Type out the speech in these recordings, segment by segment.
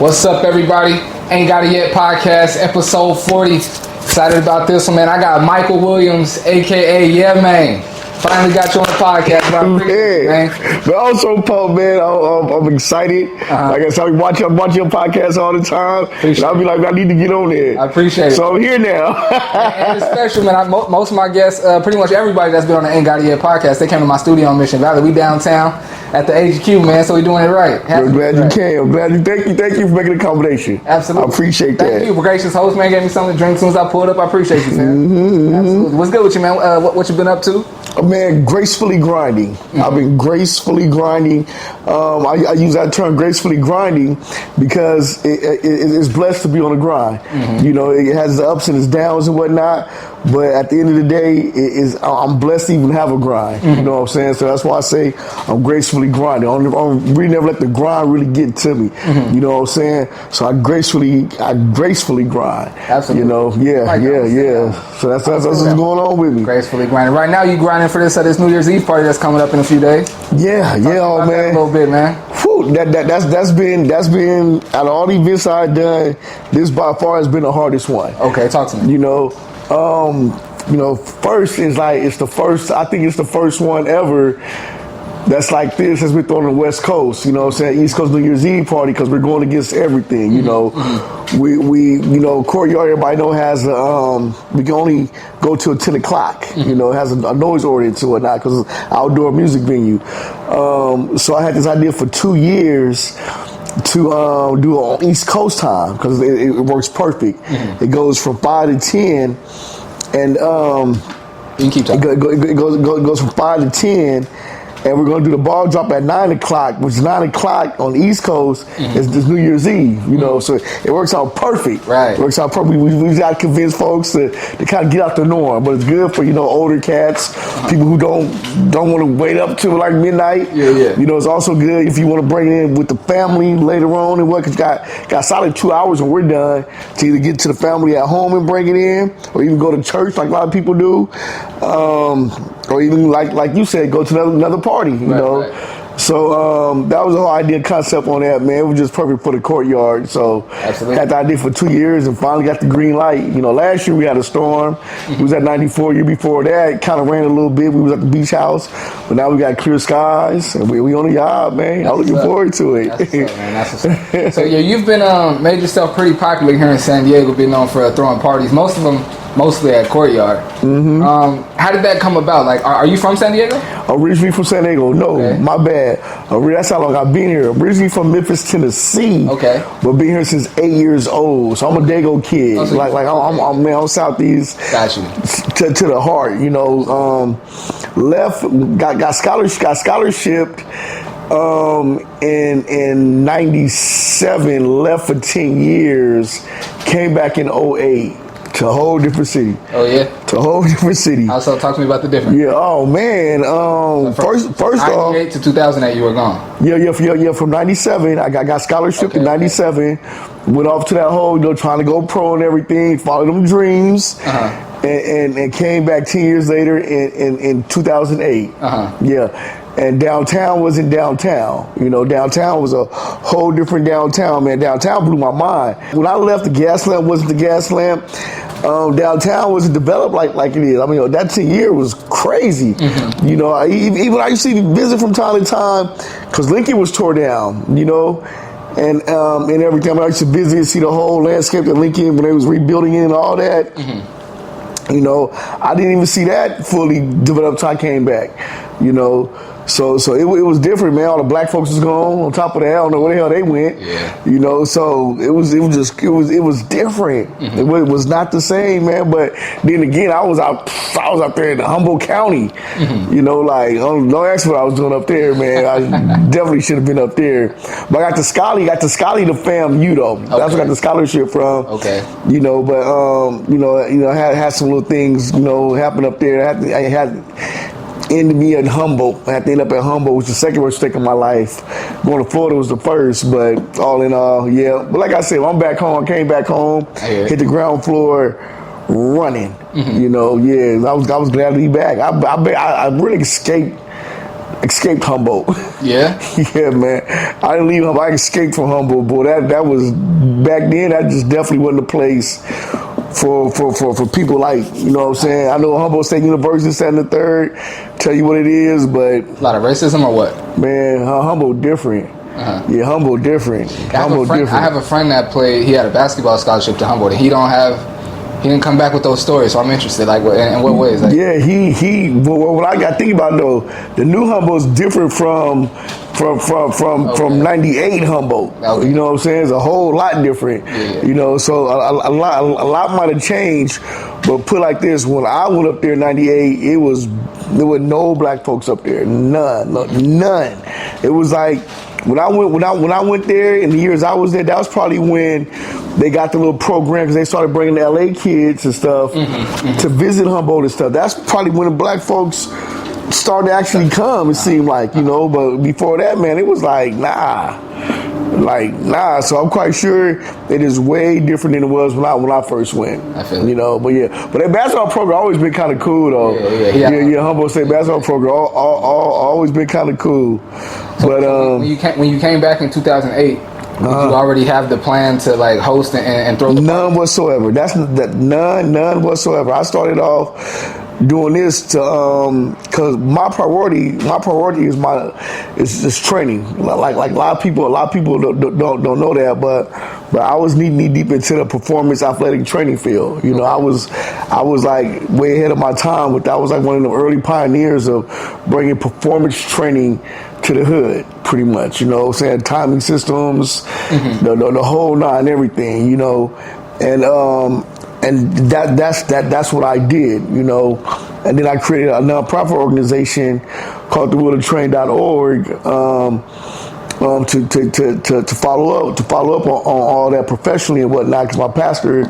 What's up, everybody? Ain't Got It Yet podcast, episode 40. Excited about this one, man. I got Michael Williams, aka Yeahhh Mayne. Finally got you on the podcast, bro. Man. But also, Paul, man, I'm excited. Like I said, I watch your podcast all the time. And I'll be like, I need to get on there. I appreciate it. So I'm here now. And it's special, man. Most of my guests, pretty much everybody that's been on the Ain't Got It Yet podcast, they came to my studio in Mission Valley. We downtown at the HQ, man, so we doing it right. I'm glad you came. I'm glad you. Thank you for making the accommodation. Absolutely. I appreciate that. Thank you. Gracious host, man. Gave me something to drink as soon as I pulled up. I appreciate you, man. Absolutely. What's good with you, man? What you been up to? Man, gracefully grinding. I've been gracefully grinding. I use that term, gracefully grinding, because it's blessed to be on the grind. You know, it has the ups and its downs and whatnot, but at the end of the day, I'm blessed to even have a grind. You know what I'm saying? So that's why I say I'm gracefully grinding. I really never let the grind really get to me. You know what I'm saying? So I gracefully grind. Absolutely. You know, yeah. So that's what's going on with me. Gracefully grinding. Right now, you grinding for this New Year's Eve party that's coming up in a few days. Yeah, oh man. A little bit, man. Whew, that's been out of all the events I've done, this by far has been the hardest one. Okay, talk to me. You know, first is like I think it's the first one ever that's like this has been thrown on the West Coast, you know what I'm saying? East Coast New Year's Eve party, because we're going against everything, you know. We courtyard, everybody know has we can only go till 10 o'clock, you know, it has a noise ordinance to it now because it's an outdoor music venue. So I had this idea for 2 years to do it on East Coast time, because it works perfect. It goes from 5 to 10, and you can keep talking. It goes from 5 to 10. And we're going to do the ball drop at 9 o'clock, which is 9 o'clock on the East Coast. It's this New Year's Eve, you know, so it works out perfect. Right. It works out perfect. We got to convince folks to kind of get out the norm, but it's good for, you know, older cats, people who don't want to wait up till like midnight. Yeah. You know, it's also good if you want to bring it in with the family later on and what, because got solid 2 hours when we're done to either get to the family at home and bring it in, or even go to church like a lot of people do. Or even like you said, go to another party, you know. Right. So that was the whole idea concept on that, man. It was just perfect for the courtyard. So absolutely. Had the idea for 2 years and finally got the green light. You know, last year we had a storm. We was at 94. Year before that, it kind of rained a little bit. We was at the beach house, but now we got clear skies and we on the job, man. I'm looking forward to it. That's what's up, man. That's what's up. So yeah, you've been made yourself pretty popular here in San Diego, being known for throwing parties. Most of them mostly at courtyard. How did that come about? Like, are you from San Diego? Originally from San Diego. No, okay. My bad. That's how long I've been here. Originally from Memphis, Tennessee. Okay. But been here since 8 years old. So I'm a Dago kid. Oh, so I'm Southeast. Got you. To the heart, you know. Got scholarship in 97, left for 10 years, came back in 08. To a whole different city. Oh yeah? To a whole different city. Also, talk to me about the difference. Yeah, oh man. First off, 98 to 2008 you were gone. Yeah, from 97, I got scholarship in 97, went off to that whole, you know, trying to go pro and everything, follow them dreams, and came back 10 years later in 2008. Yeah. And downtown wasn't downtown. You know, downtown was a whole different downtown, man. Downtown blew my mind. When I left, the gas lamp wasn't the gas lamp. Downtown wasn't developed like it is. I mean, that 10 year was crazy. You know, even I used to visit from time to time, because Lincoln was tore down, you know, and every time I used to visit and see the whole landscape of Lincoln when they was rebuilding it and all that. You know, I didn't even see that fully developed until I came back, you know. So it was different, man. All the black folks was gone. On top of that, I don't know where the hell they went. Yeah. You know, so it was different. It was not the same, man. But then again, I was out there in Humboldt County. You know, like don't ask what I was doing up there, man. I definitely should have been up there. But I got the Scholly to FAMU though. Okay. That's where I got the scholarship from. Okay. You know, but I had some little things, you know, happen up there. I had ended me at Humboldt. I had to end up at Humboldt, which was the second worst mistake of my life. Going to Florida was the first, but all in all, yeah. But like I said, I'm back home. I came back home, hit the ground floor running. You know, yeah. I was glad to be back. I really escaped escaped Humboldt. Yeah? Yeah, man. I didn't leave Humboldt. I escaped from Humboldt, boy. That was, back then, that just definitely wasn't a place for people like, you know what I'm saying? I know Humboldt State University, second and third, tell you what it is, but... A lot of racism or what? Man, Humboldt different. Yeah, Humboldt different. I have a friend that played, he had a basketball scholarship to Humboldt, and he didn't come back with those stories, so I'm interested, like, in what ways? Like, yeah, what I got to think about, though, the new Humboldt's different from 98 Humboldt. Okay. You know what I'm saying? It's a whole lot different. Yeah. You know, so a lot might have changed, but put like this, when I went up there in 98, there were no black folks up there. None. It was like, when I went there, in the years I was there, that was probably when they got the little program, because they started bringing the LA kids and stuff to visit Humboldt and stuff. That's probably when the black folks started to actually come, it seemed like, you know. But before that, man, it was like, nah. So I'm quite sure it is way different than it was when I first went. I feel it. You know, but yeah. But that basketball program always been kind of cool, though. Yeah. Humboldt State basketball program always been kind of cool. So but when you came back in 2008, did you already have the plan to like host and throw the none whatsoever. None whatsoever. I started off doing this to because my priority is training. Like a lot of people don't know that, but I was knee deep into the performance athletic training field. You know, I was like way ahead of my time. I was like one of the early pioneers of bringing performance training to the hood, pretty much. You know, saying timing systems, the whole nine, everything. You know, and that's what I did, you know. And then I created a nonprofit organization called thewilltotrain.org to follow up on all that professionally and whatnot. Because my pastor,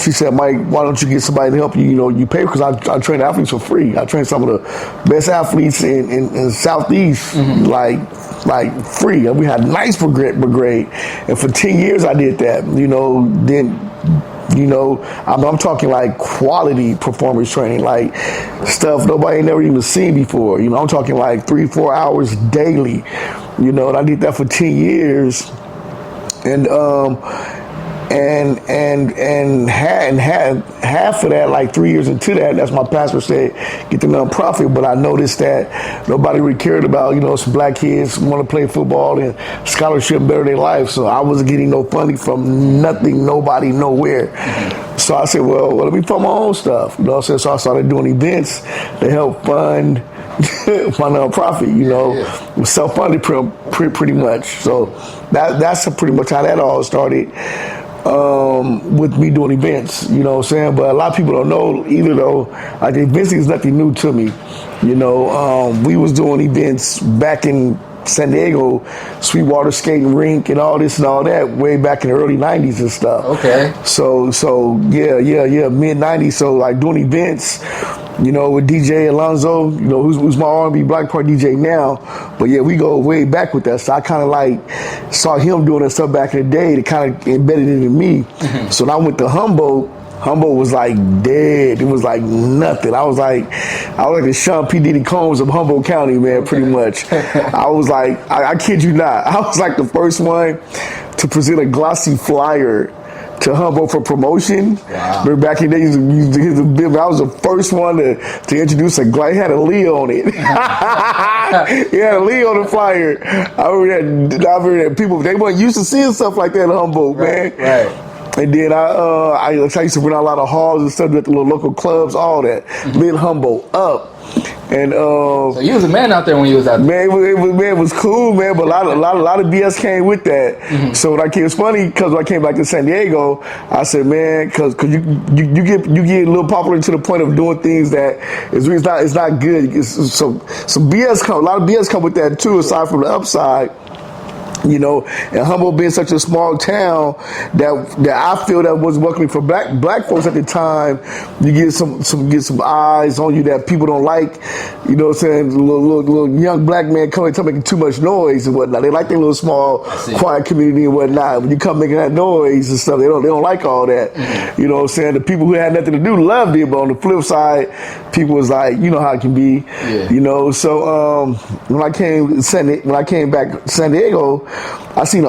she said, Mike, why don't you get somebody to help you? You know, you pay, because I train athletes for free. I train some of the best athletes in Southeast, like free. We had a nice brigade, and for 10 years I did that. You know, then. You know, I'm talking like quality performance training, like stuff nobody ain't never even seen before. You know, I'm talking like 3-4 hours daily. You know, and I did that for 10 years, and had half of that, like 3 years into that, that's my pastor said, get the nonprofit. But I noticed that nobody really cared about, you know, some black kids want to play football and scholarship better their life. So I wasn't getting no funding from nothing, nobody, nowhere. So I said, well, let me fund my own stuff. You know what I'm saying? So I started doing events to help fund my nonprofit, you know, self-funded pretty much. So that's pretty much how that all started. With me doing events, you know what I'm saying? But a lot of people don't know either, though. Like, events is nothing new to me. You know, we was doing events back in San Diego, Sweetwater skating rink and all this and all that way back in the early 90s and stuff. Okay. So yeah, mid 90s. So like doing events, you know, with DJ Alonzo, you know, who's my R&B Block Party DJ now. But yeah, we go way back with that. So I kind of like saw him doing that stuff back in the day that kind of embedded it in me. So when I went to Humboldt was like dead. It was like nothing. I was like the Sean P. Diddy Combs of Humboldt County, man, pretty much. I was like, I kid you not, I was like the first one to present a glossy flyer to Humboldt for promotion. Wow. But back in the days, I was the first one to introduce a glide. It had a Leo on it. It had a Leo on the flyer. I remember that people, they weren't used to seeing stuff like that in Humboldt, man. Right. And then I used to run out a lot of halls and stuff at the little local clubs, all that. Lit Humboldt up. And so you was a man out there when you was out there. Man, it was cool, man. But a lot of BS came with that. So when it was funny, because when I came back to San Diego, I said, man, because you get a little popular to the point of doing things that it's not good. So some BS come, a lot of BS come with that too. Aside from the upside. You know, and Humboldt being such a small town that I feel that was welcoming for black folks at the time, you get some eyes on you that people don't like. You know what I'm saying? Little young black man coming to making too much noise and whatnot. They like their little small quiet community and whatnot. When you come making that noise and stuff, they don't like all that. Mm-hmm. You know what I'm saying? The people who had nothing to do loved it, but on the flip side, people was like, you know how it can be. Yeah. You know, so when I came back to San Diego, I seen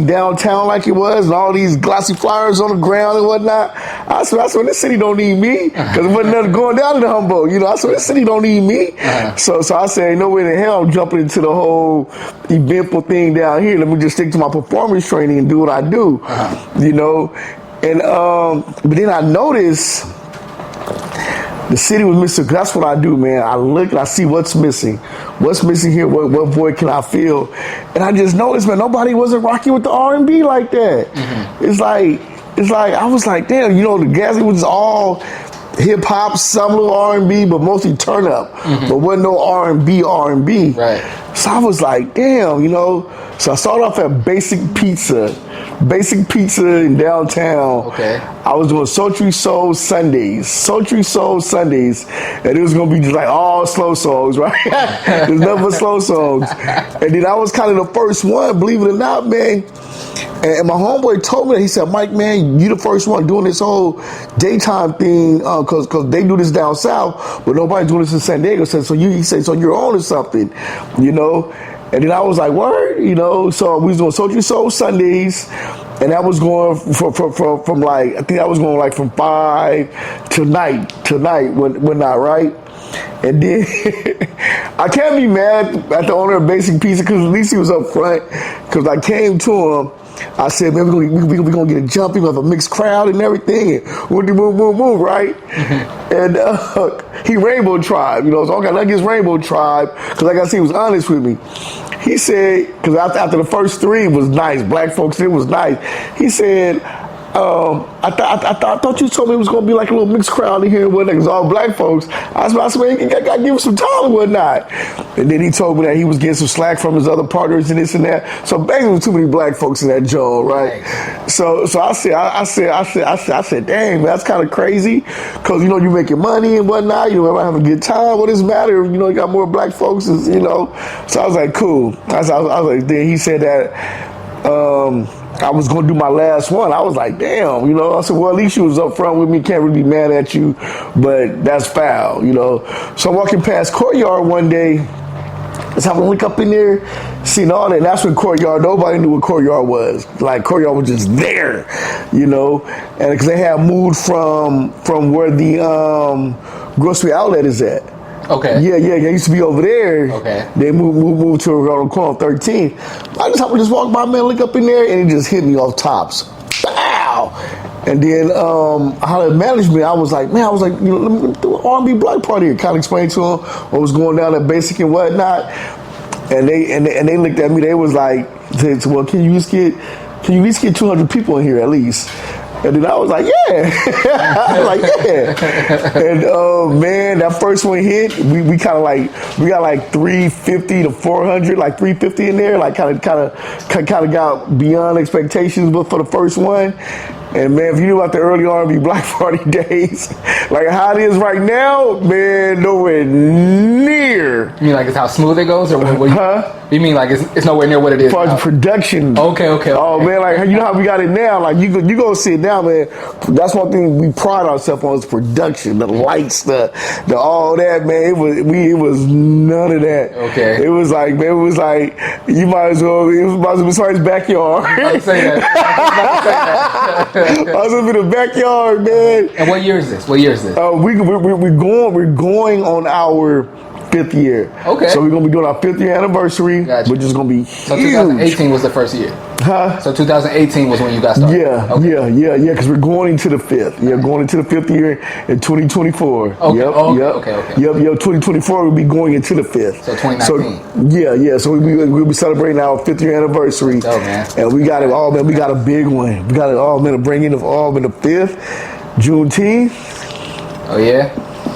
downtown like it was, and all these glossy flyers on the ground and whatnot. I swear this city don't need me, because there wasn't nothing going down in the Humboldt. You know, I swear this city don't need me. So I said, ain't no way in hell I'm jumping into the whole eventful thing down here. Let me just stick to my performance training and do what I do. You know, and but then I noticed the city was missing. That's what I do, man. I look and I see what's missing. What's missing here? What void can I fill? And I just noticed, man, nobody wasn't rocking with the R&B like that. Mm-hmm. It's like I was like, damn, you know, the gas was all hip hop, some little R&B, but mostly turn up. Mm-hmm. But wasn't no R&B. Right. So I was like, damn, you know. So I started off at Basic Pizza in downtown. Okay. I was doing Sultry Soul Sundays, and it was gonna be just like all slow songs, right? There's nothing but slow songs. And then I was kind of the first one, believe it or not, man. And my homeboy told me that. He said, Mike, man, you the first one doing this whole daytime thing, cause they do this down south, but nobody's doing this in San Diego. He said, so you're on to something, you know? And then I was like, word, you know? So we was doing Sultry Soul Sundays, and that was going from like, I think I was going like from 5 to night when not, right? And then I can't be mad at the owner of Basic Pizza, because at least he was up front, because I came to him. I said, man, we're gonna get a jump. We have a mixed crowd and everything. And boom, right? Mm-hmm. And he Rainbow Tribe, you know, so I got like his Rainbow Tribe, because like I said, he was honest with me. He said, because after the first 3 was nice, black folks, it was nice. He said, I thought you told me it was gonna be like a little mixed crowd in here and whatnot, because all black folks. I said, you gotta give him some time and whatnot. And then he told me that he was getting some slack from his other partners and this and that. So basically, there was too many black folks in that joint, right? Nice. So I said, dang, man, that's kind of crazy, because you know you making money and whatnot. You know, everybody having a good time. What does it matter? You know, you got more black folks, you know. So I was like, cool. I was like, then he said that. I was going to do my last one. I was like, damn, you know. I said, well, at least you was up front with me. Can't really be mad at you, but that's foul, you know. So I'm walking past Courtyard one day. Let's have a look up in there, seeing all that. And that's when Courtyard, nobody knew what Courtyard was. Like, Courtyard was just there, you know. And because they had moved from where the grocery outlet is at. Okay. Yeah. They used to be over there. Okay. They moved to around the corner 13. I just walked by, man, look up in there, and it just hit me off tops. Bow! And then how it managed me, I was like, you know, let me do an R&B Block Party. Kind of explained to them what was going down at Basic and whatnot. And they looked at me. They was like, well, can you at least get 200 people in here at least? And then I was like, yeah. I was like, yeah. And man, that first one hit, we kind of like, we got like 350 to 400, like 350 in there, like kind of got beyond expectations, but for the first one. And man, if you knew about the early R&B Block Party days, like how it is right now, man, nowhere near. You mean like it's how smooth it goes, or what? You mean like it's nowhere near what it is? As far as production. Okay. Oh man, like you know how we got it now. Like you go sit down, man. That's one thing we pride ourselves on is production, the lights, the all that, man. It was none of that. Okay. It was like, man, you might as well. It might as well be somebody's backyard. I was saying that. I was up in the backyard, man. And what year is this? We're going on our 5th year. Okay. So we're gonna be doing our 5th year anniversary, which is gonna be huge. So 2018 was the first year. So 2018 was when you got started. Yeah. Because we're going into the 5th. Yeah, going into the 5th year in 2024. Okay. Yep. 2024 we'll be going into the 5th. So 2019. So So we'll be celebrating our 5th year anniversary. Oh man. And we got it all, man. We got a big one. We got it all, man. To bring in the 5th, Juneteenth. Oh yeah.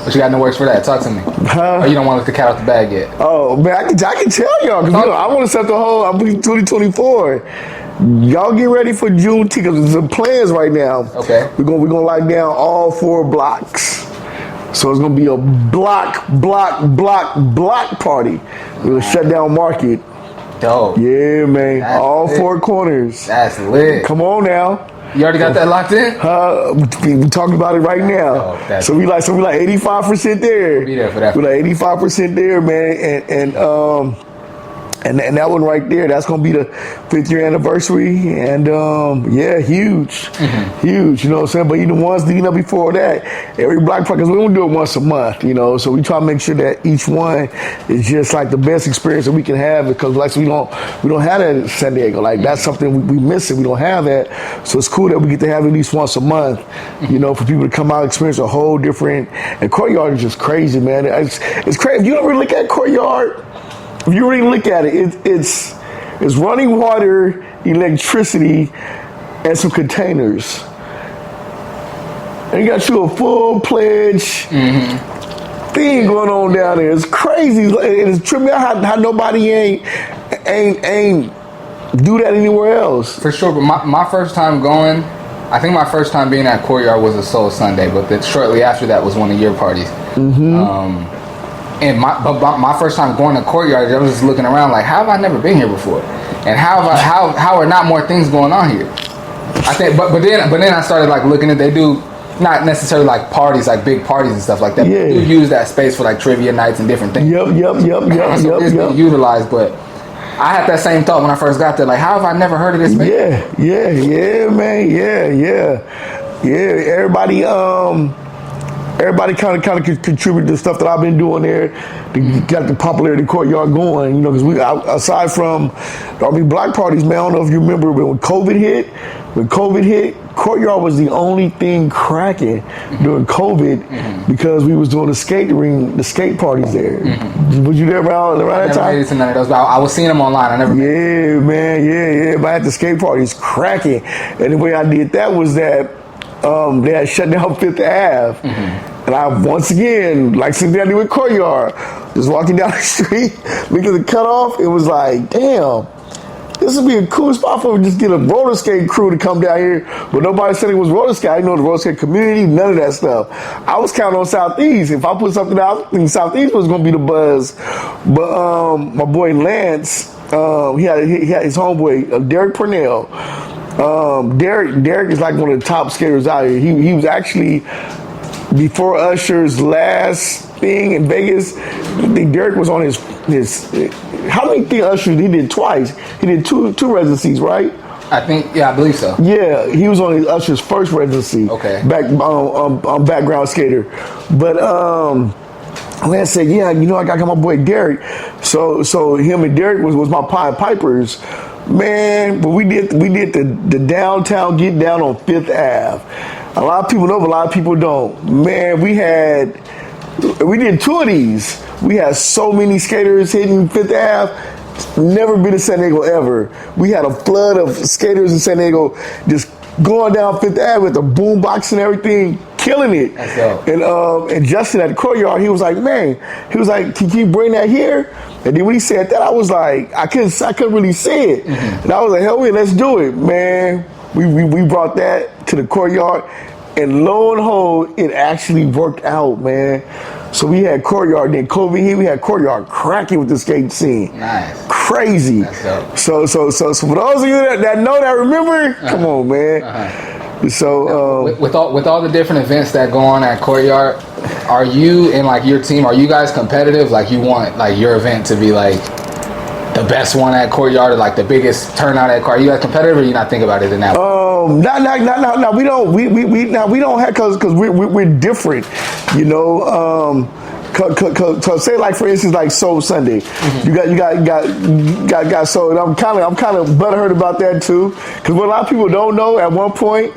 But you got no words for that. Talk to me. Huh? Or you don't want to let the cat out the bag yet? Oh man, I can tell y'all because I want to set the whole. I'm 2024. Y'all get ready for Juneteenth because there's some plans right now. Okay. We're gonna lock down all 4 blocks. So it's gonna be a block party. We're gonna shut down Market. Dope. Yeah, man. That's all lit. 4 corners. That's lit. Come on now. You already got that locked in? We talking about it right now. Oh, so we like 85% there. Be there for that. We like 85% there, man, and that one right there, that's gonna be the 5th year anniversary, and yeah, huge, huge. You know what I'm saying? But even ones before that, every block party, because we don't do it once a month, you know. So we try to make sure that each one is just like the best experience that we can have, because like we don't have that in San Diego. Like that's something we miss it. We don't have that, so it's cool that we get to have it at least once a month. You know, for people to come out and experience a whole different. And Courtyard is just crazy, man. It's crazy. If you ever look at Courtyard. If you really look at it, it's running water, electricity, and some containers. And you got you a full-pledged thing going on down there. It's crazy. It's tripping out how nobody ain't do that anywhere else. For sure, but my first time going, I think my first time being at Courtyard was a Soul Sunday, but then shortly after that was one of your parties. And my first time going to Courtyard, I was just looking around like, how have I never been here before? And how are not more things going on here? I think, but then I started like looking at, they do not necessarily like parties, like big parties and stuff like that. Yeah. They do use that space for like trivia nights and different things. Yep. So it's being utilized, but I had that same thought when I first got there. Like, how have I never heard of this space? Yeah, man. Yeah. Everybody kind of contributed to stuff that I've been doing there to get the popularity Courtyard going. You know, because we aside from R&B Block Parties, man. I don't know if you remember, but when COVID hit, Courtyard was the only thing cracking during COVID because we was doing the skate parties there. Was you there around that time? I never made it to none of those, but I was seeing them online. I never. Yeah, man. Yeah. But I had the skate parties cracking, and the way I did that was that. They had shut down 5th Ave. And I, once again, like something I did with Courtyard, just walking down the street, looking at the cutoff, it was like, damn, this would be a cool spot for me to just get a roller skate crew to come down here. But nobody said it was roller skate. I didn't know the roller skate community, none of that stuff. I was counting on Southeast. If I put something out, I think Southeast was going to be the buzz. But my boy Lance, he had his homeboy, Derek Purnell. Derek is like one of the top skaters out here. He was actually, before Usher's last thing in Vegas, I think Derek was on his how many things Usher he did twice? He did two residencies, right? I think, yeah, I believe so. Yeah, he was on his Usher's first residency. Okay. Background skater. But Lance said, yeah, you know, I got my boy Derek. So him and Derek was my Pied Pipers. Man, but we did the downtown get down on 5th Ave. A lot of people know, but a lot of people don't. Man, we did 2 of these. We had so many skaters hitting 5th Ave. Never been to San Diego ever. We had a flood of skaters in San Diego just going down 5th Ave with the boombox and everything, killing it. That's dope. And Justin at the Courtyard, he was like, can you bring that here? And then when he said that, I was like, I couldn't really say it. And I was like, hell yeah, let's do it, man. We brought that to the Courtyard, and lo and behold, it actually worked out, man. So we had Courtyard, then COVID hit, we had Courtyard cracking with the skate scene. Nice. Crazy. That's dope. So for those of you that know, that remember, come on, man. So with all the different events that go on at Courtyard, are you and like your team, are you guys competitive? Like you want like your event to be like the best one at Courtyard, or like the biggest turnout at Courtyard? Are you guys competitive, or you not think about it in that way? No, we don't. We don't have, because we're different, you know. Cause say like for instance like Soul Sunday, you got Soul, and I'm kind of butthurt about that too, because what a lot of people don't know at one point,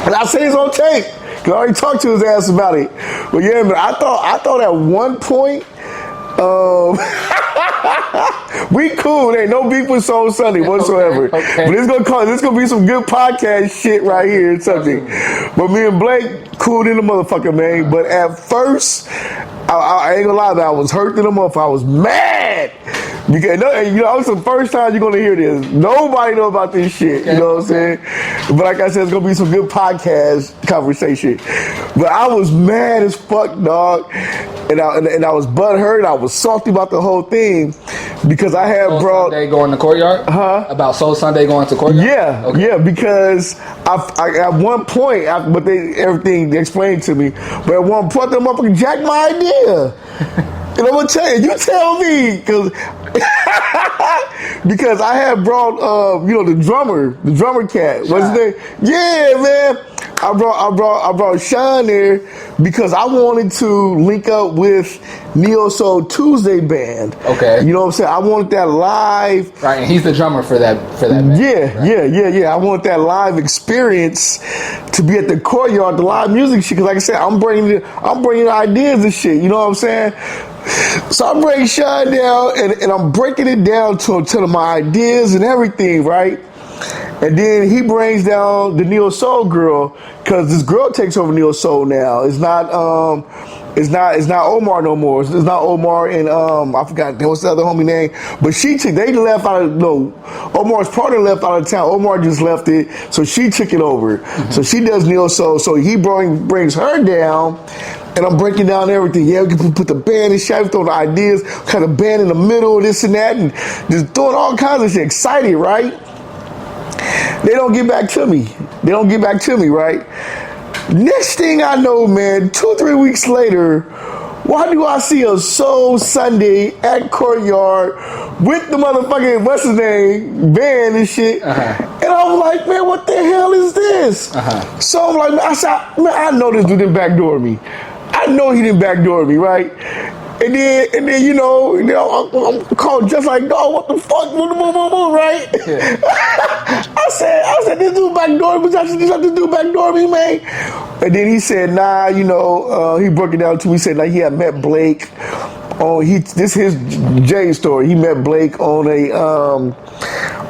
and I say it's on tape, cause I already talked to his ass about it. But yeah, man, I thought at one point We cool. Ain't no beef with Soul Sunday whatsoever. Okay. But it's gonna be some good podcast shit right here and something. But me and Blake cooled in the motherfucker, man. But at first, I ain't gonna lie, I was hurt in the motherfucker. I was mad. Because it's the first time you're gonna hear this. Nobody know about this shit. You know what I'm saying? But like I said, it's gonna be some good podcast conversation. But I was mad as fuck, dog. And I was butthurt. I was salty about the whole thing because I had Soul brought Sunday going to courtyard. About Soul Sunday going to courtyard. Yeah, okay. yeah. Because I at one point, everything they explained to me. But at one point, the motherfucker jacked my idea. And I'm gonna tell you tell me, because I had brought the drummer cat. What's his name? Yeah, man. I brought Sean there because I wanted to link up with Neo Soul Tuesday band. Okay. You know what I'm saying? I wanted that live. Right, and he's the drummer for that band. Yeah, right? yeah. I want that live experience to be at the courtyard, the live music shit. Because like I said, I'm bringing ideas and shit. You know what I'm saying? So I bring Sean down and I'm breaking it down to my ideas and everything, right? And then he brings down the Neo Soul girl because this girl takes over Neo Soul now. It's not Omar no more. It's not Omar and I forgot what's the other homie name. But they left out of Omar's partner left out of town. Omar just left it, so she took it over. Mm-hmm. So she does Neo Soul. So he brings her down. And I'm breaking down everything. Yeah, we can put the band and shit, throwing the ideas, kind of band in the middle, this and that, and just doing all kinds of shit. Excited, right? They don't get back to me. Right? Next thing I know, man, 2-3 weeks later, why do I see a Soul Sunday at Courtyard with the motherfucking, what's his name, band and shit? And I'm like, man, what the hell is this? So I'm like, I know this dude didn't backdoor me. I know he didn't backdoor me, right? And then I'm called just like, dog, what the fuck, right? Yeah. I said, this dude backdoor me, this dude backdoor me, man. And then he said, nah, he broke it down to me. He said, like, he had met Blake this is his Jay story. He met Blake on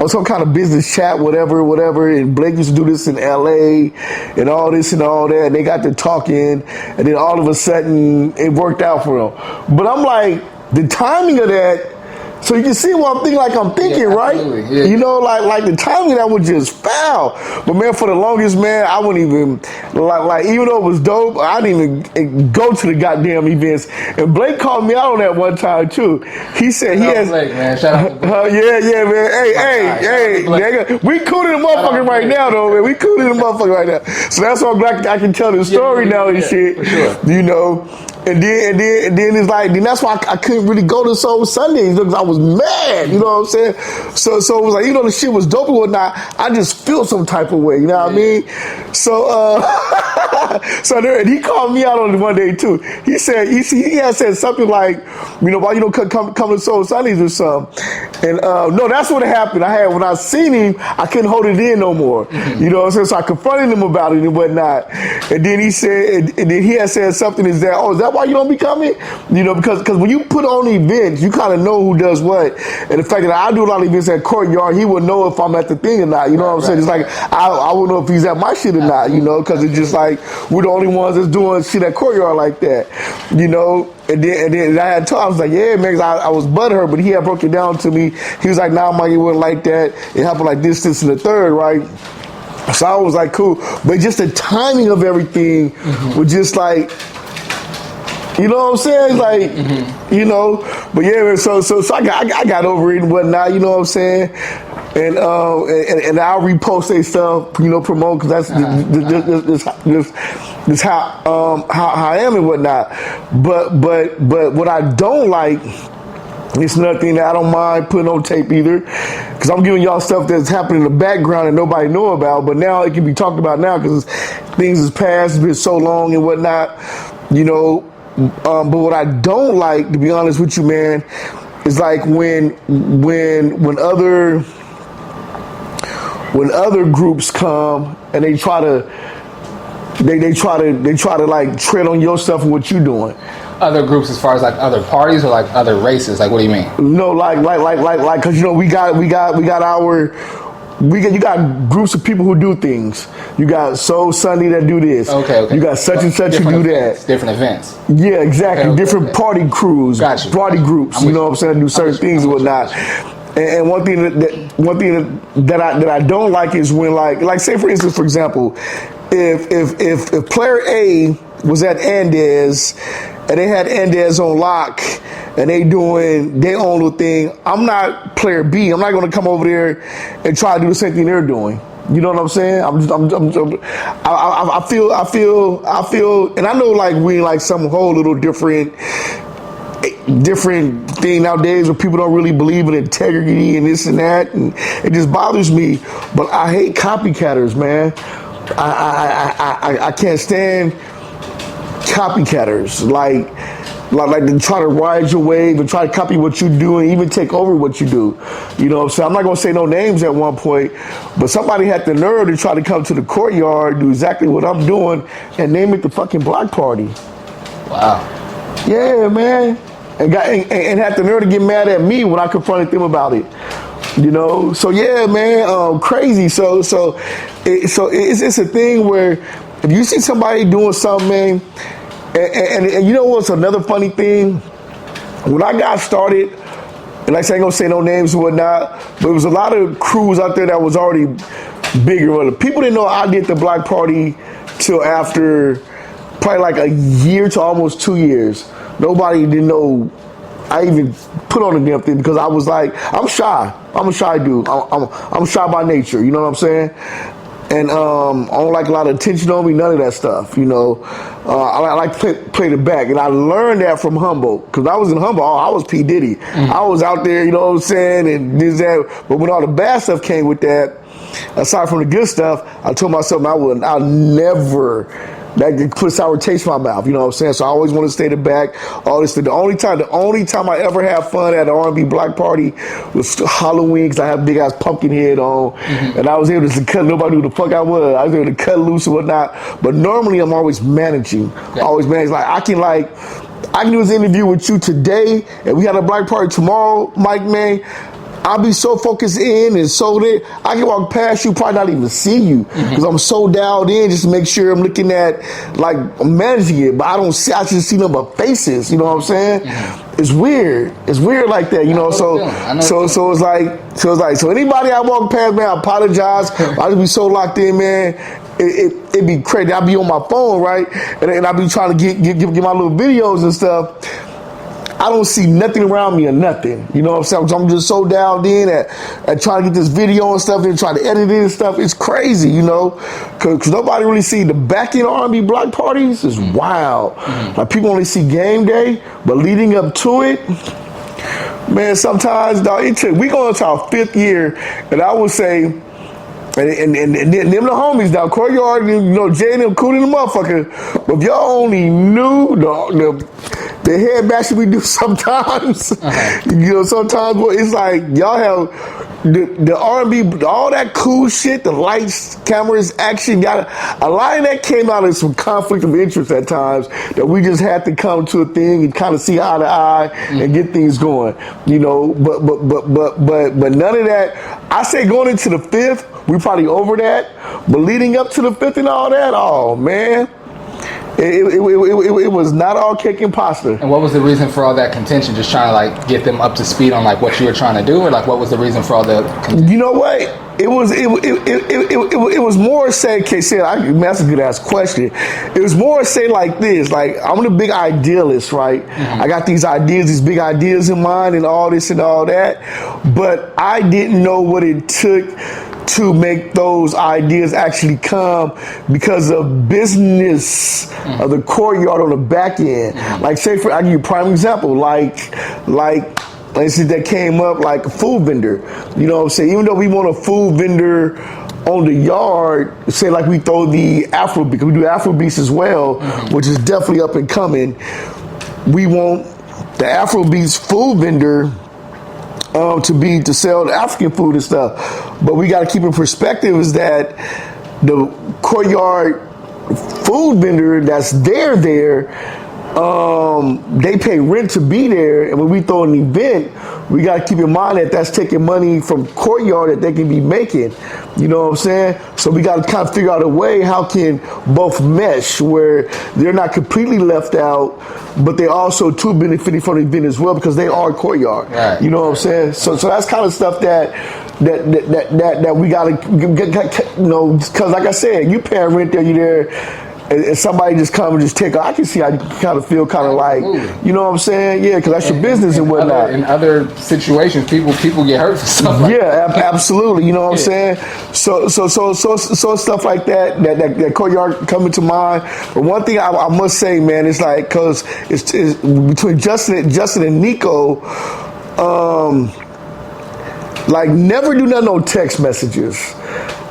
some kind of business chat, whatever, and Blake used to do this in LA and all this and all that, and they got to talking, and then all of a sudden it worked out for him. But I'm like, the timing of that, so you can see what I'm thinking, right? Yeah. Like the timing of that was just foul. But man, for the longest, man, I wouldn't even even though it was dope, I didn't even go to the goddamn events. And Blake called me out on that one time too. He said he has Blake, man. Shout out to Blake. Yeah, man. Hey, nigga, we cool in the motherfucker right now, though, man. We cool in the motherfucker right now. So that's why I'm glad I can tell the story now and shit. For sure. And then it's like, then that's why I couldn't really go to Soul Sundays because I was mad, you know what I'm saying? So it was like, the shit was dope or whatnot, I just feel some type of way, you know what I mean? So, and he called me out on it one day too. He said, he had said something like, why you don't come to Soul Sundays or something? And no, that's what happened. When I seen him, I couldn't hold it in no more. Mm-hmm. You know what I'm saying? So I confronted him about it and whatnot. And then he said, and then he had said something is that why you don't be coming? Because when you put on events, you kind of know who does what. And the fact that I do a lot of events at Courtyard, he would know if I'm at the thing or not. You know what I'm saying? It's like, I would know if he's at my shit or not, because it's just like, we're the only ones that's doing shit at Courtyard like that, And then I had told, I was like, yeah, man, I was butthurt, but he had broke it down to me. He was like, nah, Mike, it wasn't like that. It happened like this, and the third, right? So I was like, cool. But just the timing of everything was just like, you know what I'm saying? Like, but yeah, man, so I got over it and whatnot, you know what I'm saying? And I'll repost their stuff, promote, because that's how I am and whatnot. But what I don't like, it's nothing that I don't mind putting on tape either, because I'm giving y'all stuff that's happening in the background and nobody know about, but now it can be talked about now because things has passed, it's been so long and whatnot, but what I don't like, to be honest with you, man, is like when other groups come and they try to like tread on your stuff and what you doing. other groups as far as like other parties or like other races? Like, what do you mean? No, because you know we got you got groups of people who do things. You got Soul Sunday that do this. Okay. You got such and such who do that. Different events. Yeah, exactly. Different party crews, party groups. You know what I'm saying? Do certain things and whatnot. And one thing that I don't like is when like say for instance, for example, if player A was at Andes and they had Andes on lock and they doing their own little thing, I'm not player B. I'm not going to come over there and try to do the same thing they're doing. You know what I'm saying? I feel, and I know like we like some whole little different thing nowadays where people don't really believe in integrity and this and that, and it just bothers me. But I hate copycatters, man. I can't stand copycatters. Like to try to ride your wave and try to copy what you do and even take over what you do. You know what I'm saying? I'm not going to say no names at one point, but somebody had the nerve to try to come to the courtyard, do exactly what I'm doing, and name it the fucking block party. Wow. Yeah, man. And had the nerve to get mad at me when I confronted them about it. You know? So yeah, man, crazy. So it's a thing where if you see somebody doing something, man, and you know what's another funny thing? When I got started, and like I said, I ain't gonna say no names and whatnot, but there was a lot of crews out there that was already bigger. Well, people didn't know I did the block party till after probably like a year to almost 2 years. Nobody didn't know I even put on the damn thing because I was like, I'm shy. I'm a shy dude. I'm shy by nature. You know what I'm saying? And I don't like a lot of attention on me, none of that stuff, you know. I like to play the back, and I learned that from Humble, because I was in Humble, I was P. Diddy. I was out there, you know what I'm saying, and this, that. But when all the bad stuff came with that, aside from the good stuff, I told myself I'll never, that put a sour taste in my mouth, you know what I'm saying? So I always want to stay the back. All this. The only time I ever had fun at an R&B block party was Halloween, because I had a big ass pumpkin head on, and I was able to cut. Nobody knew who the fuck I was. I was able to cut loose and whatnot. But normally I'm always managing. Always managing. Like I can do this interview with you today, and we had a block party tomorrow, Mike, man. I'll be so focused in and so there, I can walk past you, probably not even see you, because I'm so dialed in just to make sure I'm looking at, like, I'm managing it, but I just see them but faces, you know what I'm saying? It's weird. It's weird like that, you know. So it's like anybody I walk past, man, I apologize. I just be so locked in, man. It'd be crazy. I'll be on my phone, right, and I'll be trying to get my little videos and stuff. I don't see nothing around me or nothing. You know what I'm saying? I'm just so dialed in at trying to get this video and stuff and trying to edit it and stuff. It's crazy, you know, because nobody really see the back end R&B block parties is wild. Like people only see game day, but leading up to it, man, sometimes, dog, we going into our 5th year, and I would say, and them the homies now, courtyard, you know, Jay and them cool in the motherfucker. But if y'all only knew the head bashing we do sometimes, you know, sometimes it's like y'all have the R&B, all that cool shit, the lights, cameras, action, a lot of that came out of some conflict of interest at times that we just had to come to a thing and kind of see eye to eye and get things going, you know. But none of that. I say going into the 5th, we probably over that, but leading up to the 5th and all that, oh man, it was not all cake and pasta. And what was the reason for all that contention? Just trying to like get them up to speed on like what you were trying to do, or like what was the reason for all the contention? You know what? It was more say, that's a good ass question. It was more say like this, like I'm the big idealist, right? I got these ideas, these big ideas in mind and all this and all that, but I didn't know what it took to make those ideas actually come because of business of the courtyard on the back end. Like say I give you a prime example, like that came up like a food vendor. You know what I'm saying? Even though we want a food vendor on the yard, say like we throw the Afrobeat, because we do Afrobeats as well, which is definitely up and coming. We want the Afrobeats food vendor to sell the African food and stuff. But we got to keep in perspective is that the courtyard food vendor that's there they pay rent to be there, and when we throw an event, we got to keep in mind that that's taking money from Courtyard that they can be making. You know what I'm saying? So we got to kind of figure out a way how can both mesh where they're not completely left out, but they're also too benefiting from the event as well because they are Courtyard. Right. You know what I'm saying? So that's kind of stuff that we got to get, you know, because like I said, you paying rent there, you there. And somebody just come and just take, I can see how you kind of feel kind of like, you know what I'm saying? Yeah, because that's your business and whatnot. In other situations, people get hurt for stuff like that. Yeah, absolutely. You know what I'm saying? So stuff like that Courtyard coming to mind. But one thing I must say, man, is like, because it's between Justin and Nico, like never do nothing on text messages.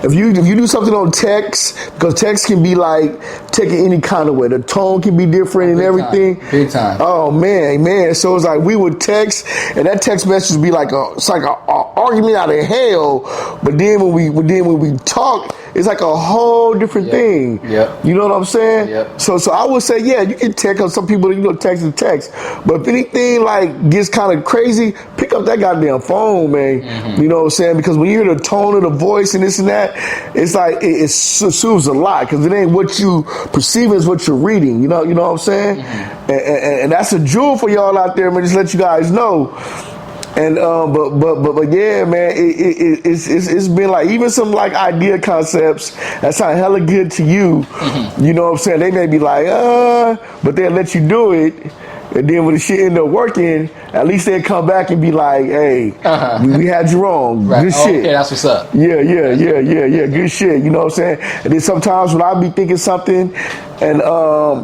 If you do something on text, because text can be like taken any kind of way. The tone can be different and everything. Big time. Oh man. So it's like we would text, and that text message would be like it's like a argument out of hell. But then when we talk, it's like a whole different thing. Yep. You know what I'm saying? Yep. So I would say, yeah, you can text. Cause some people, text and text. But if anything like gets kind of crazy, pick up that goddamn phone, man. Mm-hmm. You know what I'm saying? Because when you hear the tone of the voice and this and that, it's like it assumes a lot because it ain't what you perceive as what you're reading. You know what I'm saying? Mm-hmm. And that's a jewel for y'all out there, man. Just let you guys know. And but yeah, man, it's been like even some like idea concepts that sound hella good to you. Mm-hmm. You know what I'm saying? They may be like, but they'll let you do it. And then when the shit end up working, at least they'll come back and be like, hey, we had you wrong. Right. Good shit. Okay, that's what's up. Yeah. Good shit. You know what I'm saying? And then sometimes when I be thinking something and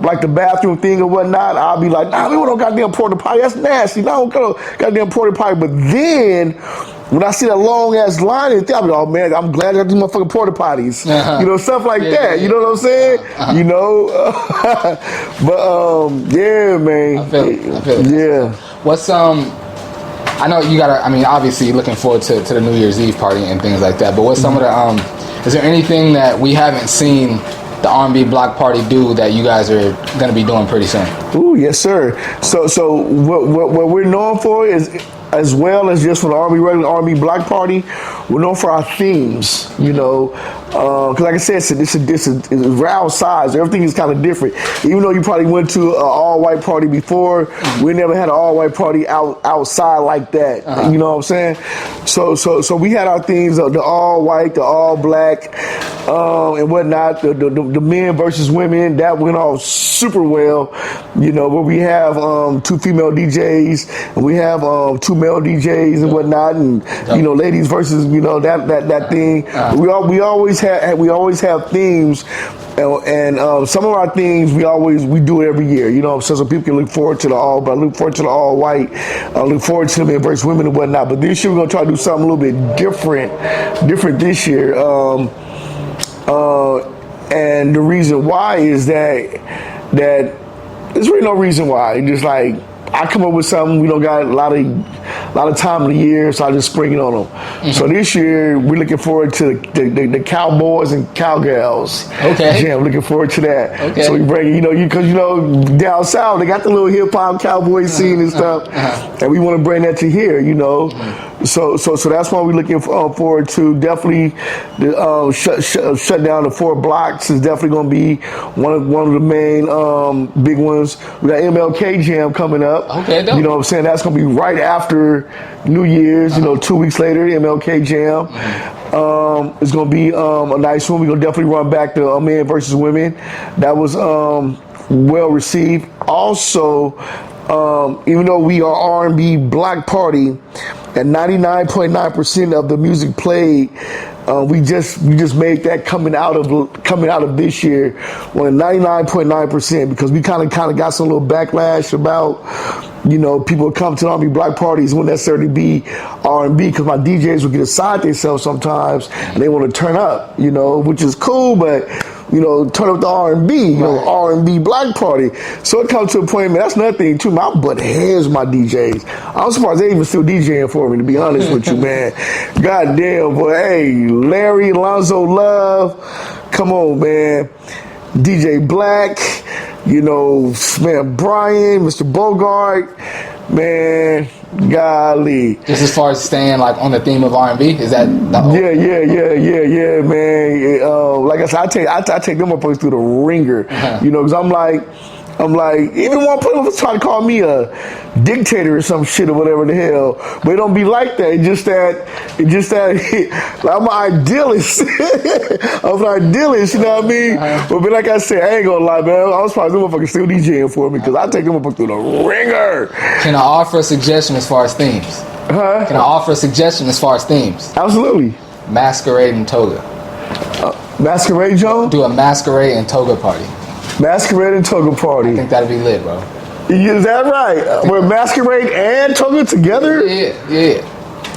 like the bathroom thing or whatnot, I'll be like, nah, we want no goddamn porta potty. That's nasty. No, goddamn porta potty. But then when I see that long ass line and I'll be like, oh man, I'm glad I got these motherfucking porta potties. You know, stuff like that. You know what I'm saying? You know? But yeah, man. I feel it. Yeah. What's I know you gotta, I mean, obviously you're looking forward to the New Year's Eve party and things like that, but what's some of the, is there anything that we haven't seen the R&B Block Party do that you guys are gonna be doing pretty soon? Ooh, yes, sir. So what we're known for is, as well as just for the regular R&B Block Party, we're known for our themes, you know, because like I said, we're outside, so everything is kind of different. Even though you probably went to an all-white party before, we never had an all-white party outside like that. You know what I'm saying? So we had our themes of the all-white, the all-black, and whatnot. The men versus women, that went off super well. You know, where we have 2 female DJs and we have 2 male DJs and whatnot, and you know, ladies versus that thing. We always have themes, and some of our themes we do it every year. You know, so people can look forward to the all, but I look forward to the all white. I look forward to the men versus women and whatnot. But this year we're gonna try to do something a little bit different this year. And the reason why is that there's really no reason why. It's just like I come up with something, we don't got a lot of time of the year, so I just spring it on them. Mm-hmm. So this year we're looking forward to the cowboys and cowgirls. Okay. Yeah, I'm looking forward to that. Okay. So we bring because down south they got the little hip hop cowboy scene and stuff, and we want to bring that to here. You know. Mm-hmm. So that's why we're looking forward to definitely the shut down the 4 blocks is definitely going to be one of the main big ones. We got MLK Jam coming up. Okay, dope. You know what I'm saying? That's going to be right after New Year's. 2 weeks later, MLK Jam. It's going to be a nice one. We're going to definitely run back to men versus women. That was well received. Also, even though we are R&B Block Party, and 99.9% of the music played, we just made that coming out of this year, 99.9%, because we kind of got some little backlash about people come to the R&B Block Parties wouldn't necessarily be R&B, because my DJs would get aside themselves sometimes and they want to turn up, which is cool, but turn up the R&B, R&B Block Party. So it comes to a point, man, that's another thing too, man, I butt heads with my DJs. I'm surprised they even still DJing for me, to be honest with you, man. God damn, boy, hey, Larry, Alonzo Love, come on, man. DJ Black, You know, man, Brian, Mr. Bogart, man, golly. Just as far as staying like on the theme of R&B, is that the whole? Yeah, man. Like I said, I take them up through the ringer, you know, because I'm like, even one person was trying to call me a dictator or some shit or whatever the hell, but it don't be like that. It's just that like, I'm an idealist. I'm an idealist, you know what I mean? But like I said, I ain't gonna lie, man. I was probably them motherfuckers still DJing for me because I take them up through the ringer. Can I offer a suggestion as far as themes? Can I offer a suggestion as far as themes? Absolutely. Masquerade and toga. Masquerade, Joe? Do a masquerade and toga party. Masquerade and toga party. I think that'd be lit, bro. Is that right? We're masquerade and toga together? Yeah.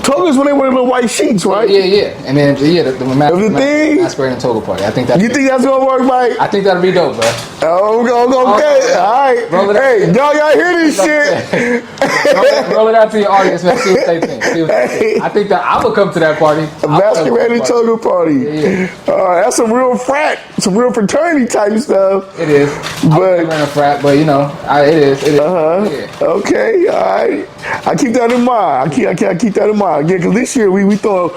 Toga's when they wear little white sheets, right? Yeah. And then the masquerade and toga party. I think that. You think that's gonna work, Mike? I think that'd be dope, bro. Okay. All right. Hey, y'all hear this shit? Roll it out to your audience, man. See what they think. I think that I would come to that party. A masquerade and toga party. Yeah. That's some real fraternity type stuff. It is. But I'm a frat, but you know, it is. Yeah. Okay. All right. I keep that in mind. I keep that in mind. Yeah, because this year we want to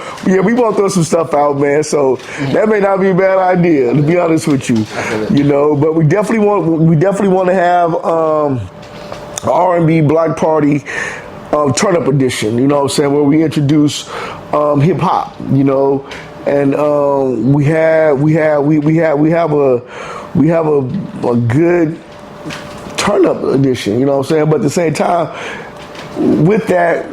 throw some stuff out, man. So that may not be a bad idea, to be honest with you. You know, but we definitely want to have R&B Block Party turn up edition. You know what I'm saying, where we introduce hip hop. You know, and we have a good turn up edition. You know what I'm saying, but at the same time, with that.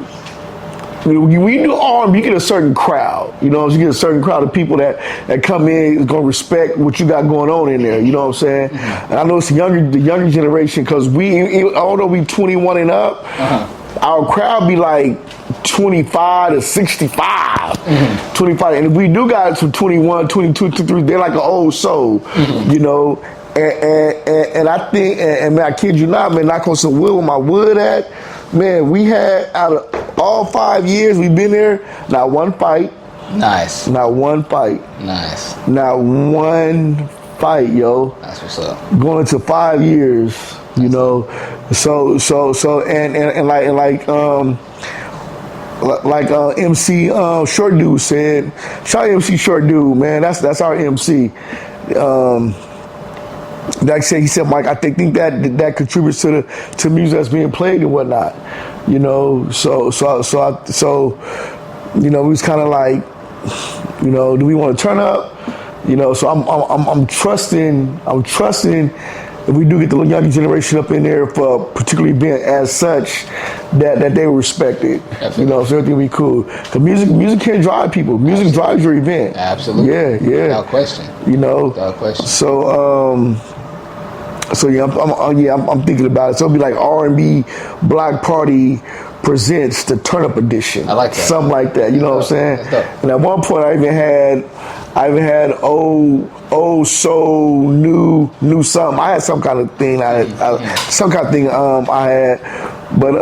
When you do R&B, you get a certain crowd. You know, you get a certain crowd of people that come in is gonna respect what you got going on in there. You know what I'm saying? And I know it's the younger generation because although we 21 and up, our crowd be like 25 to 65, 25. And if we do guys from 21, 22, 23, they're like an old soul. You know. And I think, and man, I kid you not, man, knock on some wood with my wood at, man, we had, out of all 5 years we've been there, not one fight. Nice. Not one fight. Nice. Not one fight, yo. That's what's up. Going into 5 years, you know. So like MC Short Dude said, shout out MC Short Dude, man. That's our MC. Like I said, he said, Mike, I think that contributes to music that's being played and whatnot. You know, so you know, we was kind of like, you know, do we want to turn up? You know, so I'm trusting if we do get the younger generation up in there for particularly being as such that they will respect it. Definitely. You know, so everything will be cool. Because music can drive people. Music drives your event. Absolutely. Yeah. Without question. You know. Without question. So yeah, I'm thinking about it. So it'll be like R&B Block Party presents the Turn Up Edition. I like that. Something like that. You know what I'm saying? And at one point, I even had old soul, new something. I had some kind of thing. I had. But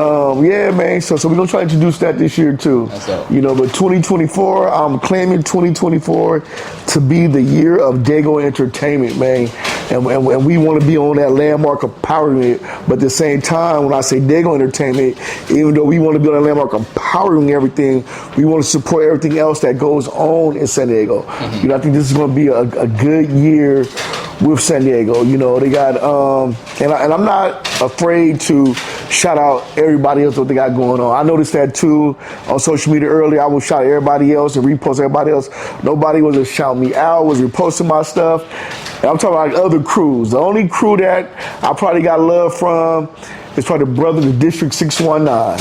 yeah, man. So we're gonna try to introduce that this year too. You know, but 2024, I'm claiming 2024 to be the year of Dago Entertainment, man. And we want to be on that landmark of powering it. But at the same time, when I say Dago Entertainment, even though we want to be on that landmark of powering everything, we want to support everything else that goes on in San Diego. You know, I think this is going to be a good year with San Diego. You know, they got and I'm not afraid to shout out everybody else what they got going on. I noticed that too on social media earlier. I would shout everybody else and repost everybody else. Nobody was just shouting me out, was reposting my stuff. And I'm talking about like other crews. The only crew that I probably got love from is probably the brothers of District 619.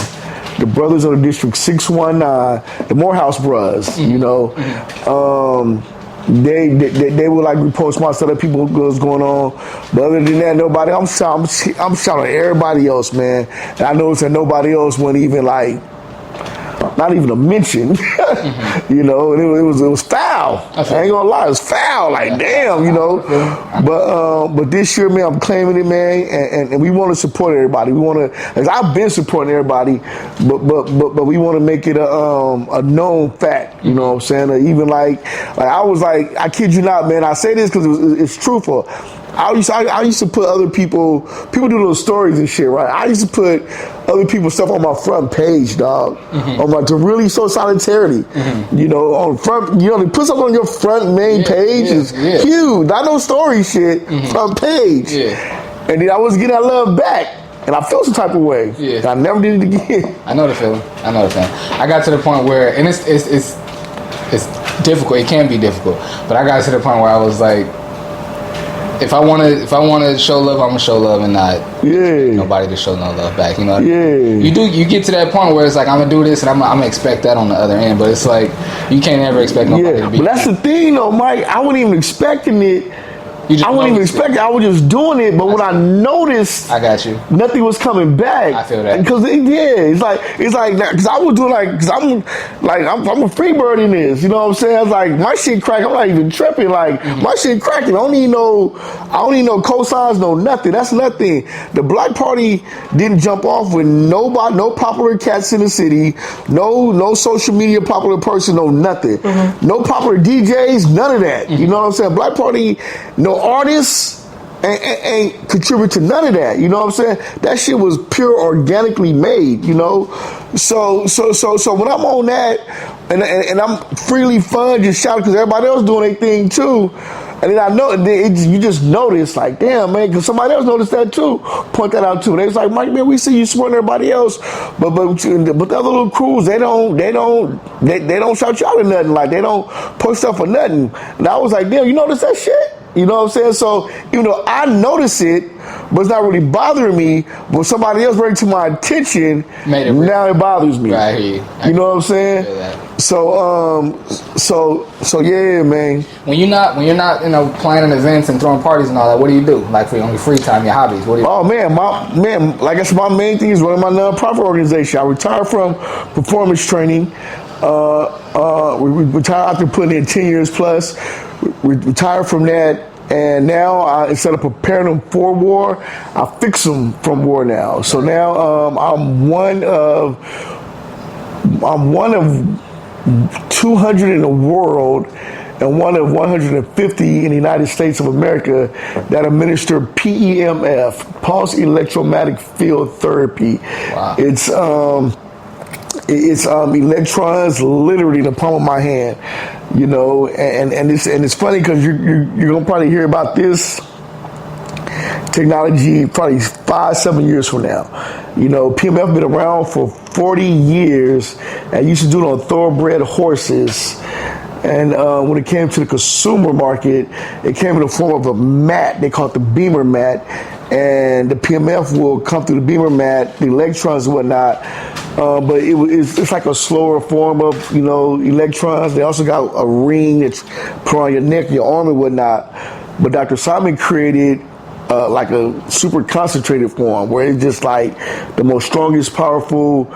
The brothers of the District 619, the Morehouse Bros, you know. They would like repost my stuff that people was going on. But other than that, nobody. I'm shouting everybody else, man. And I noticed that nobody else went even like, not even a mention. You know, and it was foul. I ain't gonna lie, it was foul. Like damn, you know. But this year, man, I'm claiming it, man, and we want to support everybody. We want to, as I've been supporting everybody, but we want to make it a known fact. You know what I'm saying? Even like I was like, I kid you not, man. I say this because it's truthful. I used to put other people do little stories and shit, right? I used to put other people's stuff on my front page, dog. On my, to really show solidarity. You know, on front, you know, to put something on your front main page is huge. Not no story shit, front page. And then I was getting that love back. And I felt some type of way. I never did it again. I know the feeling. I got to the point where, and it's difficult. It can be difficult, but I got to the point where I was like, if I want to show love, I'm gonna show love and not nobody to show no love back. You know, you get to that point where it's like, I'm gonna do this and I'm gonna expect that on the other end, but it's like you can't ever expect nobody to be. But that's the thing, though, Mike. I wasn't even expecting it. I wasn't even expecting it. I was just doing it, but when I noticed, I got you. Nothing was coming back. I feel that because it's like because I was doing because I'm a free bird in this. You know what I'm saying? I was like, my shit cracking. I'm not even tripping. Like my shit cracking. I don't need no cosigns, no nothing. That's nothing. The Block Party didn't jump off with nobody, no popular cats in the city, no social media popular person, no nothing, no popular DJs, none of that. You know what I'm saying? Block Party, no artists ain't contribute to none of that. You know what I'm saying? That shit was pure organically made, you know? So when I'm on that and I'm freely fun, just shouting because everybody else doing their thing too. And then I know, you just notice, like, damn, man, because somebody else noticed that too. Point that out too. They was like, Mike, man, we see you supporting everybody else, but the other little crews, they don't shout you out or nothing. Like, they don't post stuff for nothing. And I was like, damn, you notice that shit? You know what I'm saying? So even though I notice it, but it's not really bothering me, but somebody else bring it to my attention, now it bothers me. Right. You know what I'm saying? So yeah, man. When you're not, planning events and throwing parties and all that, what do you do? Like for your free time, your hobbies? What do you do? Oh man, like I said, my main thing is running my nonprofit organization. I retired from performance training. We retired after putting in 10 years plus. We retired from that, and now instead of preparing them for war, I fix them from war now. So now I'm one of 200 in the world and one of 150 in the United States of America that administer PEMF, pulse electromagnetic field therapy. Wow. It's electrons literally in the palm of my hand, you know, and it's funny because you're gonna probably hear about this technology probably 5-7 years from now. You know, PMF been around for 40 years and used to do it on thoroughbred horses. And when it came to the consumer market, it came in the form of a mat. They call it the Beamer mat. And the PMF will come through the Beamer mat, the electrons and whatnot. But it's like a slower form of, you know, electrons. They also got a ring that's put on your neck, your arm and whatnot. But Dr. Simon created like a super concentrated form where it's just like the most strongest, powerful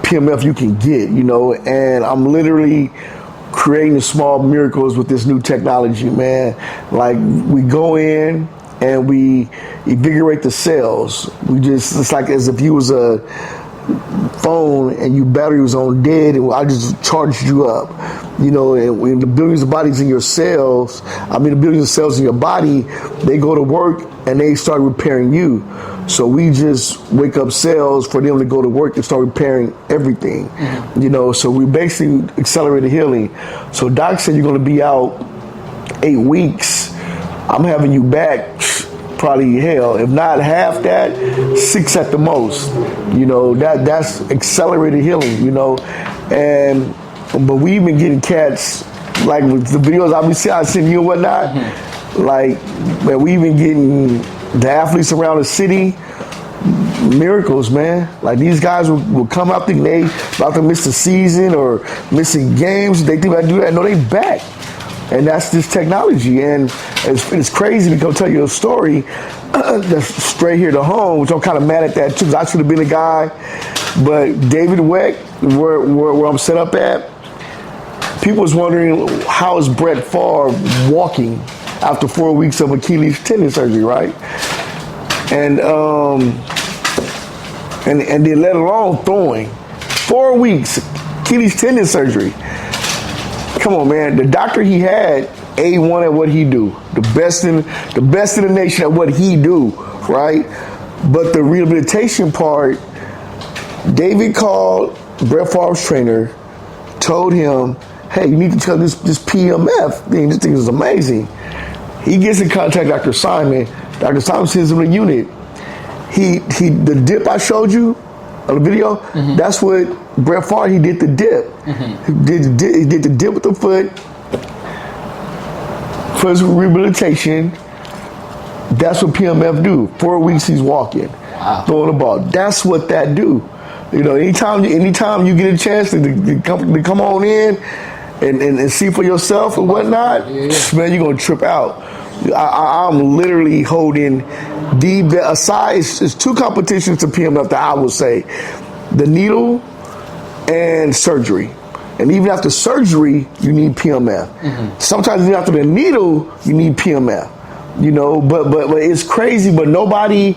PMF you can get, you know. And I'm literally creating small miracles with this new technology, man. Like we go in and we invigorate the cells. It's like as if you was a phone and your battery was on dead and I just charged you up, you know. And when the billions of bodies in your cells, the billions of cells in your body, they go to work and they start repairing you. So we just wake up cells for them to go to work and start repairing everything, you know. So we basically accelerated healing. So Doc said you're going to be out 8 weeks. I'm having you back probably if not half that, 6 at the most. You know, that's accelerated healing, you know. But we've been getting cats, like with the videos I send you and whatnot, like, man, we've been getting the athletes around the city, miracles, man. Like these guys will come out thinking they about to miss the season or missing games. They think I do that. No, they back. And that's this technology. And it's crazy because I'll tell you a story that's straight here to home, which I'm kind of mad at that too, because I should have been a guy. But David Weck, where I'm set up at, people was wondering how is Brett Favre walking after 4 weeks of Achilles tendon surgery, right? And then let alone throwing. 4 weeks, Achilles tendon surgery. Come on, man. The doctor he had A1 at what he do. The best in the nation at what he do, right? But the rehabilitation part, David called Brett Favre's trainer, told him, hey, you need to tell this PMF thing. This thing is amazing. He gets in contact with Dr. Simon. Dr. Simon sends him a unit. The dip I showed you on the video, that's what Brett Favre, he did the dip. He did the dip with the foot for his rehabilitation. That's what PMF do. 4 weeks he's walking, throwing the ball. That's what that do. You know, anytime you get a chance to come on in and see for yourself and whatnot, man, you're gonna trip out. I'm literally holding the best. Aside, it's two competitions to PMF that I would say: the needle and surgery. And even after surgery, you need PMF. Sometimes even after the needle, you need PMF. You know, but it's crazy. But nobody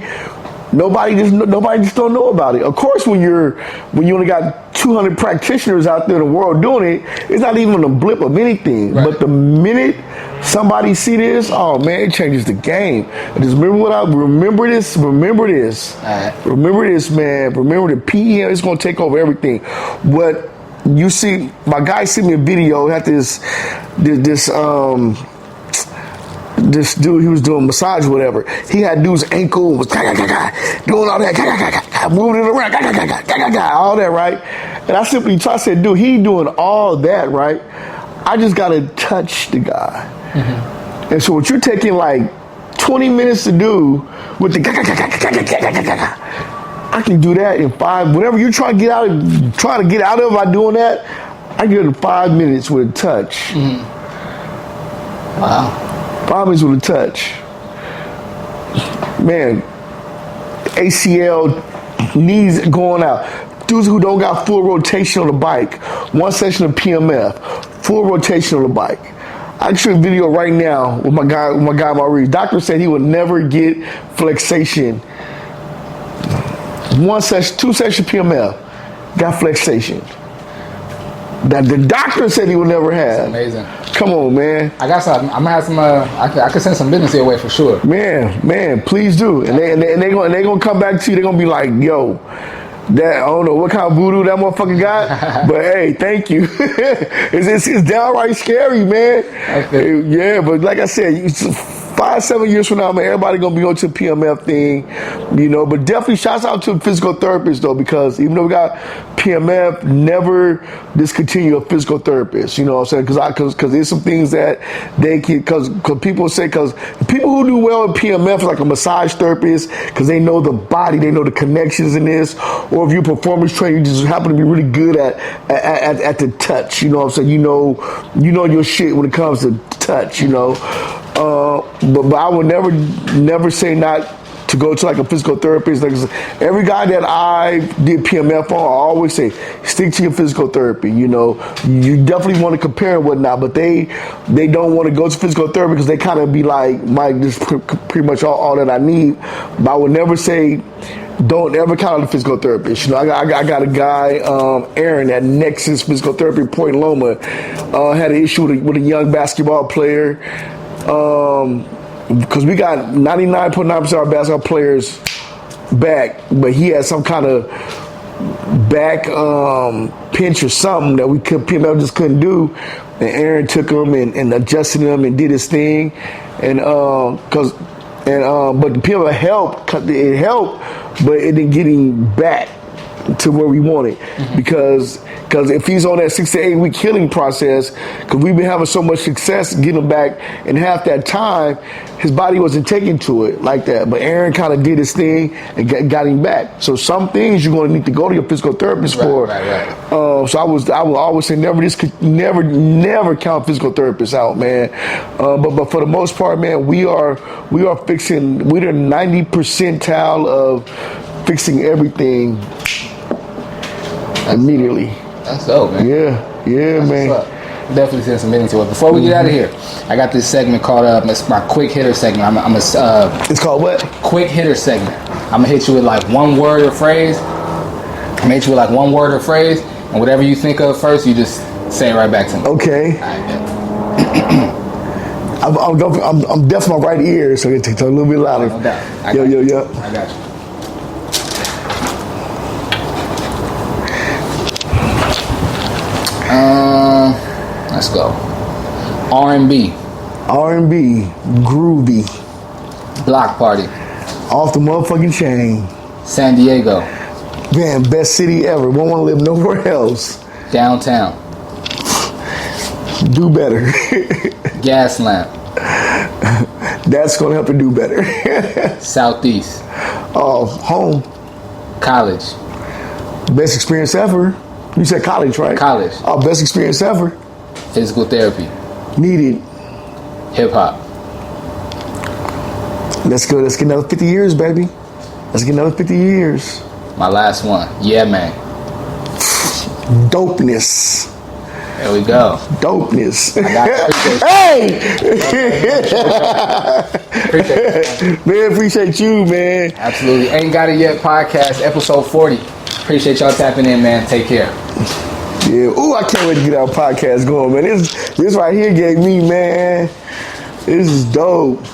just don't know about it. Of course, when you only got 200 practitioners out there in the world doing it, it's not even a blip of anything. Right. But the minute somebody see this, oh man, it changes the game. And just remember this. Remember this, man. Remember the PM is gonna take over everything. What you see, my guy sent me a video. Had this dude, he was doing massage or whatever. He had dude's ankle, was doing all that, moving it around, all that, right? And I said, dude, he doing all that, right? I just gotta touch the guy. And so what you're taking like 20 minutes to do with the I can do that in 5. Whatever you're trying to get out of by doing that, I get it in 5 minutes with a touch. Wow. 5 minutes with a touch. Man, ACL, knees going out. Dudes who don't got full rotation on the bike. 1 session of PMF, full rotation on the bike. I can show a video right now with my guy Maurice. Doctor said he would never get flexation. 1 session, 2 session PMF, got flexation. That the doctor said he would never have. That's amazing. Come on, man. I got some. I'm gonna have some. I could send some business your way for sure. Man, please do. And they gonna come back to you. They're gonna be like, yo, that I don't know what kind of voodoo that motherfucker got, but hey, thank you. it's downright scary, man. Okay. Yeah, but like I said, 5-7 years from now, man, everybody gonna be on to the PMF thing, you know. But definitely, shouts out to physical therapists though, because even though we got PMF, never discontinue a physical therapist. You know what I'm saying? Because there's some things that they can. Because people say people who do well with PMF, like a massage therapist, because they know the body, they know the connections in this. Or if you're a performance trainer, you just happen to be really good at the touch. You know what I'm saying? You know your shit when it comes to touch. You know. But I would never say not to go to like a physical therapist. Like every guy that I did PMF on, I always say stick to your physical therapy. You know, you definitely want to compare and whatnot, but they don't want to go to physical therapy because they kind of be like, Mike, this is pretty much all that I need. But I would never say don't ever count on the physical therapist. You know, I got a guy, Aaron, at Nexus Physical Therapy, Point Loma, had an issue with a young basketball player. Because we got 99.9% of our basketball players back, but he had some kind of back pinch or something that PMF just couldn't do. And Aaron took him and adjusted him and did his thing. And but the PMF helped. It helped, but it didn't get him back to where we wanted. Because if he's on that 6 to 8 week healing process, because we've been having so much success getting him back in half that time, his body wasn't taking to it like that. But Aaron kind of did his thing and got him back. So some things you're going to need to go to your physical therapist for. Right. So I will always say never count physical therapists out, man. But for the most part, man, we're the 90th percentile of fixing everything immediately. That's dope, man. Yeah, that's man. Definitely send some meaning to it. Before we get out of here, I got this segment called it's my quick hitter segment. It's called what? Quick hitter segment. I'm gonna hit you with like one word or phrase. And whatever you think of first, you just say it right back to me. Okay. All right, I'm deaf in my right ear, so it takes a little bit louder. No doubt. I got you. I got you. Let's go. R&B. R&B, groovy, Block Party. off the motherfucking chain. San Diego. Man, best city ever. Won't want to live nowhere else. Downtown. Do better. Gaslamp. That's gonna help you do better. Southeast. Oh, home. College. Best experience ever. You said college, right? College. Oh, best experience ever. Physical therapy. Needed. Hip hop. Let's go. Let's get another 50 years, baby. Let's get another 50 years. My last one. Yeahhh Mayne. Dopeness. There we go. Dopeness. I got Hey! Appreciate it. Man, appreciate you, man. Absolutely. Ain't Got It Yet podcast, episode 40. Appreciate y'all tapping in, man. Take care. Yeah. Ooh, I can't wait to get our podcast going, man. This right here gave me, man. This is dope.